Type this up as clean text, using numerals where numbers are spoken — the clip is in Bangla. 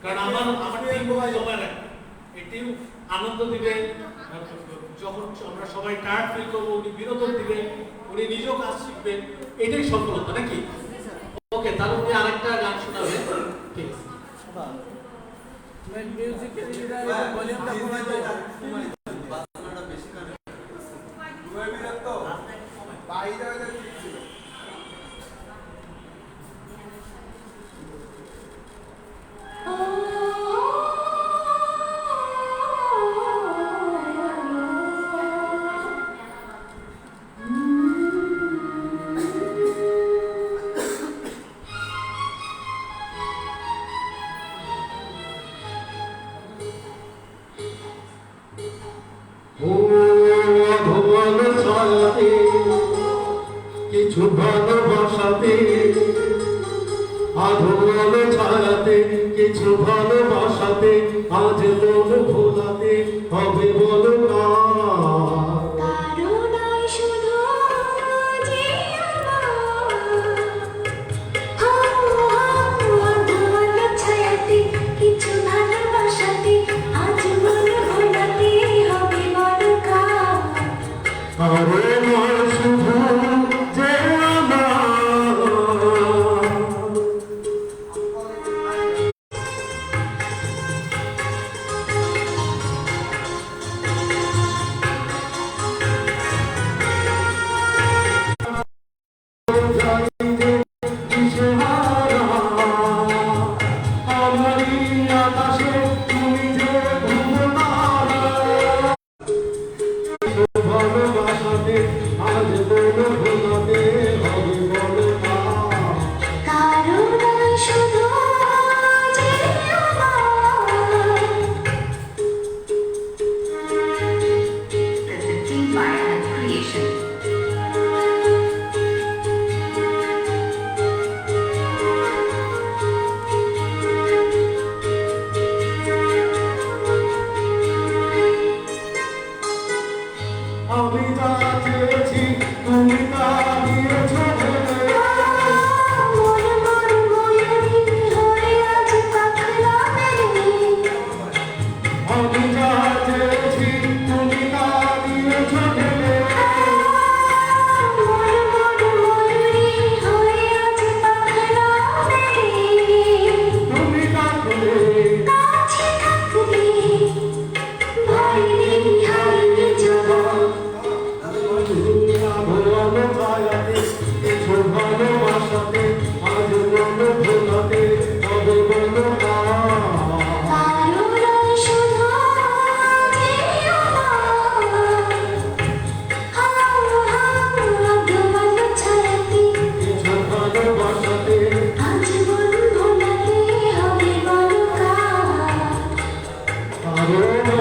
কারণ আমার টিম জমা রাখে এই টিম আনন্দ দিবে, যখন আমরা সবাই টায়ার্ড ফিল করবো উনি বিনোদন দিবে, উনি নিজেও কাজ শিখবেন, এটাই সফলতা নাকি? ওকে, তাহলে উনি আরেকটা গান শোনাবেন। ঠিক আছে, মিউজিক ভলিউমটা কমাই দাও। বাজনাটা বেশি কানে দুই মিনিট তো বাইরে হইলে ঠিক ছিল। কিছু ভালোবাসাতে আধোয়াল ছায়াতে, কিছু ভালোবাসাতে আজ মন ভোলাতে হবে বলো না। আরে নয় শুধু যে আকাশে তুমি যে ভালোবাসাতে আজ মন ভোলাতে হবে বলো না। Presenting Fire Creation. আমি যা চেয়েছি তুমি তা দিয়েছো আমি যা চেয়েছি তুমি তা দিয়েছো তুমি থাকলে ভালো ছায়াতে কিছু ভালোবাসাতে আজ মন ভোলাতে হবে বলো না। কিছু ভালোবাসাতে আরো